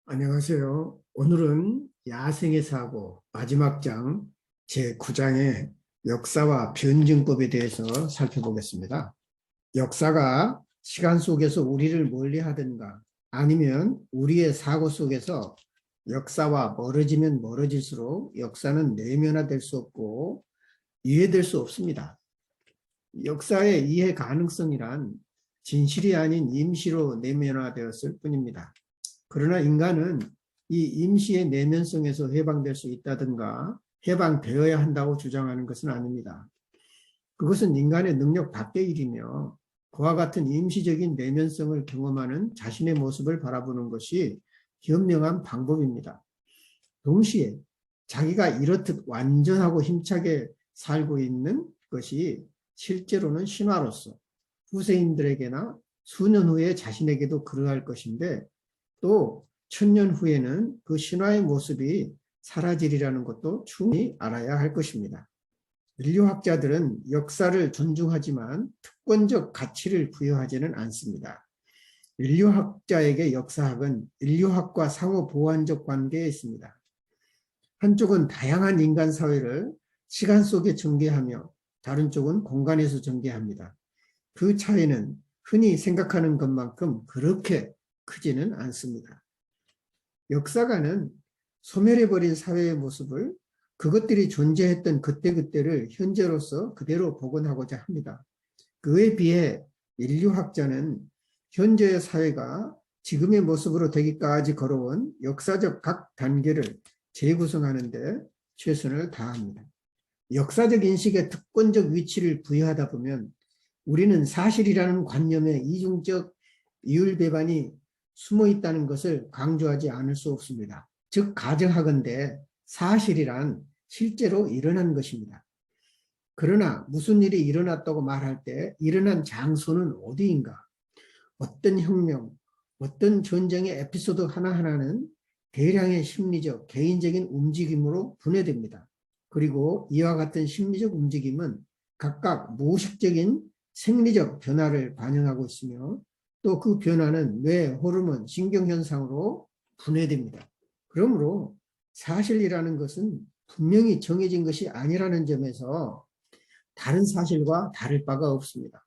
안녕하세요. 오늘은 야생의 사고 마지막 장 제9장의 역사와 변증법에 대해서 살펴보겠습니다. 역사가 시간 속에서 우리를 멀리하든가 아니면 우리의 사고 속에서 역사와 멀어지면 멀어질수록 역사는 내면화될 수 없고 이해될 수 없습니다. 역사의 이해 가능성이란 진실이 아닌 임시로 내면화되었을 뿐입니다. 그러나 인간은 이 임시의 내면성에서 해방될 수 있다든가 해방되어야 한다고 주장하는 것은 아닙니다. 그것은 인간의 능력 밖의 일이며 그와 같은 임시적인 내면성을 경험하는 자신의 모습을 바라보는 것이 현명한 방법입니다. 동시에 자기가 이렇듯 완전하고 힘차게 살고 있는 것이 실제로는 신화로서 후세인들에게나 수년 후에 자신에게도 그러할 것인데 또 천년 후에는 그 신화의 모습이 사라지리라는 것도 충분히 알아야 할 것입니다. 인류학자들은 역사를 존중하지만 특권적 가치를 부여하지는 않습니다. 인류학자에게 역사학은 인류학과 상호 보완적 관계에 있습니다. 한쪽은 다양한 인간 사회를 시간 속에 전개하며 다른 쪽은 공간에서 전개합니다. 그 차이는 흔히 생각하는 것만큼 그렇게 크지는 않습니다. 역사가는 소멸해버린 사회의 모습을 그것들이 존재했던 그때그때를 현재로서 그대로 복원하고자 합니다. 그에 비해 인류학자는 현재의 사회가 지금의 모습으로 되기까지 걸어온 역사적 각 단계를 재구성하는 데 최선을 다합니다. 역사적 인식에 특권적 위치를 부여하다 보면 우리는 사실이라는 관념의 이중적 이율배반이 숨어 있다는 것을 강조하지 않을 수 없습니다. 즉 가정하건대 사실이란 실제로 일어난 것입니다. 그러나 무슨 일이 일어났다고 말할 때 일어난 장소는 어디인가? 어떤 혁명, 어떤 전쟁의 에피소드 하나하나는 대량의 심리적, 개인적인 움직임으로 분해됩니다. 그리고 이와 같은 심리적 움직임은 각각 무의식적인 생리적 변화를 반영하고 있으며 또 그 변화는 뇌, 호르몬, 신경현상으로 분해됩니다. 그러므로 사실이라는 것은 분명히 정해진 것이 아니라는 점에서 다른 사실과 다를 바가 없습니다.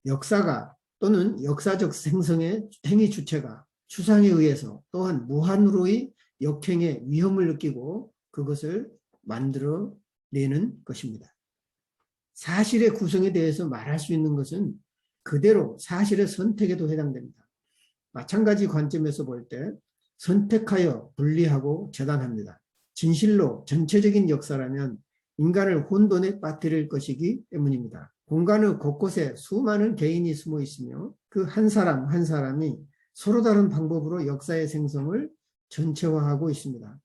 역사가 또는 역사적 생성의 행위 주체가 추상에 의해서 또한 무한으로의 역행의 위험을 느끼고 그것을 만들어내는 것입니다. 사실의 구성에 대해서 말할 수 있는 것은 그대로 사실의 선택에도 해당됩니다. 마찬가지 관점에서 볼 때 선택하여 분리하고 재단합니다. 진실로 전체적인 역사라면 인간을 혼돈에 빠뜨릴 것이기 때문입니다. 공간의 곳곳에 수많은 개인이 숨어 있으며 그 한 사람 한 사람이 서로 다른 방법으로 역사의 생성을 전체화하고 있습니다.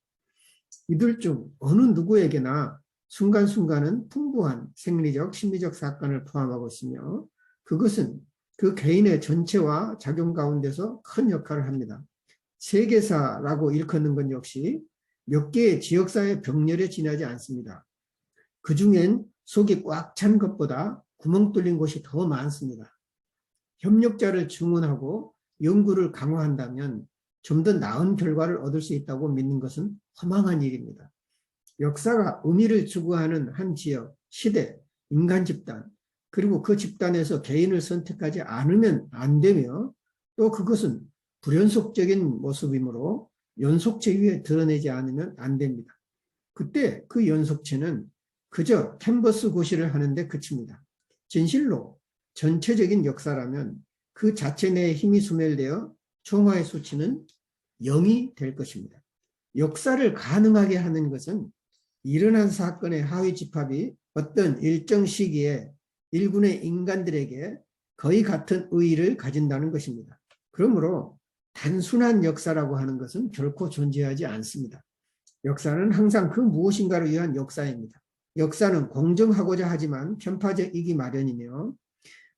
이들 중 어느 누구에게나 순간순간은 풍부한 생리적, 심리적 사건을 포함하고 있으며 그것은 그 개인의 전체와 작용 가운데서 큰 역할을 합니다. 세계사라고 일컫는 건 역시 몇 개의 지역사의 병렬에 지나지 않습니다. 그 중엔 속이 꽉 찬 것보다 구멍 뚫린 곳이 더 많습니다. 협력자를 증원하고 연구를 강화한다면 좀 더 나은 결과를 얻을 수 있다고 믿는 것은 허망한 일입니다. 역사가 의미를 추구하는 한 지역, 시대, 인간 집단, 그리고 그 집단에서 개인을 선택하지 않으면 안 되며 또 그것은 불연속적인 모습이므로 연속체 위에 드러내지 않으면 안 됩니다. 그때 그 연속체는 그저 캔버스 고시를 하는데 그칩니다. 진실로 전체적인 역사라면 그 자체 내에 힘이 소멸되어 총화의 수치는 0이 될 것입니다. 역사를 가능하게 하는 것은 일어난 사건의 하위 집합이 어떤 일정 시기에 일군의 인간들에게 거의 같은 의의를 가진다는 것입니다. 그러므로 단순한 역사라고 하는 것은 결코 존재하지 않습니다. 역사는 항상 그 무엇인가를 위한 역사입니다. 역사는 공정하고자 하지만 편파적이기 마련이며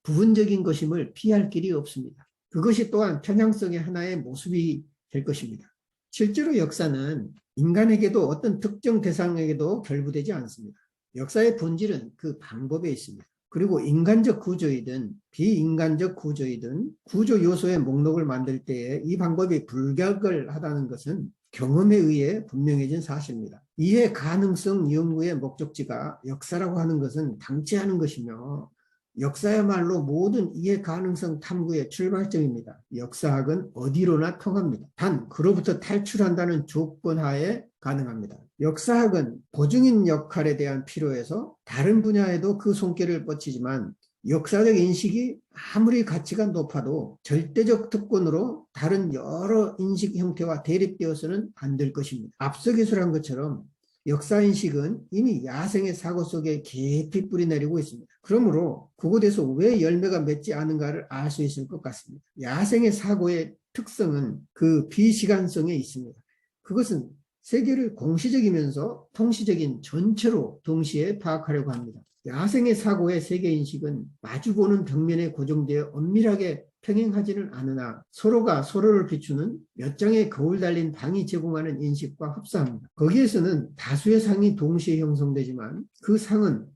부분적인 것임을 피할 길이 없습니다. 그것이 또한 편향성의 하나의 모습이 될 것입니다. 실제로 역사는 인간에게도 어떤 특정 대상에게도 결부되지 않습니다. 역사의 본질은 그 방법에 있습니다. 그리고 인간적 구조이든 비인간적 구조이든 구조 요소의 목록을 만들 때에 이 방법이 불가결하다는 것은 경험에 의해 분명해진 사실입니다. 이해 가능성 연구의 목적지가 역사라고 하는 것은 당치하는 것이며 역사야말로 모든 이해 가능성 탐구의 출발점입니다. 역사학은 어디로나 통합니다. 단 그로부터 탈출한다는 조건 하에 가능합니다. 역사학은 보증인 역할에 대한 필요에서 다른 분야에도 그 손길을 뻗치지만 역사적 인식이 아무리 가치가 높아도 절대적 특권으로 다른 여러 인식 형태와 대립되어서는 안 될 것입니다. 앞서 기술한 것처럼 역사인식은 이미 야생의 사고 속에 깊이 뿌리내리고 있습니다. 그러므로 그곳에서 왜 열매가 맺지 않은가를 알 수 있을 것 같습니다. 야생의 사고의 특성은 그 비시간성에 있습니다. 그것은 세계를 공시적이면서 통시적인 전체로 동시에 파악하려고 합니다. 야생의 사고의 세계인식은 마주보는 벽면에 고정되어 엄밀하게 평행하지는 않으나 서로가 서로를 비추는 몇 장의 거울 달린 방이 제공하는 인식과 흡사합니다. 거기에서는 다수의 상이 동시에 형성되지만 그 상은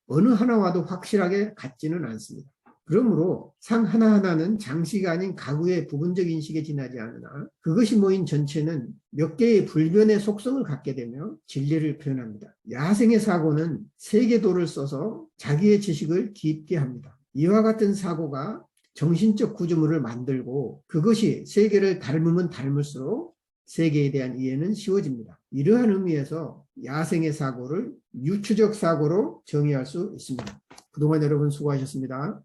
어느 하나와도 확실하게 같지는 않습니다. 그러므로 상 하나하나는 장치가 아닌 가구의 부분적 인식에 지나지 않으나 그것이 모인 전체는 몇 개의 불변의 속성을 갖게 되며 진리를 표현합니다. 야생의 사고는 세계도를 써서 자기의 지식을 깊게 합니다. 이와 같은 사고가 정신적 구조물을 만들고 그것이 세계를 닮으면 닮을수록 세계에 대한 이해는 쉬워집니다. 이러한 의미에서 야생의 사고를 유추적 사고로 정의할 수 있습니다. 그동안 여러분 수고하셨습니다.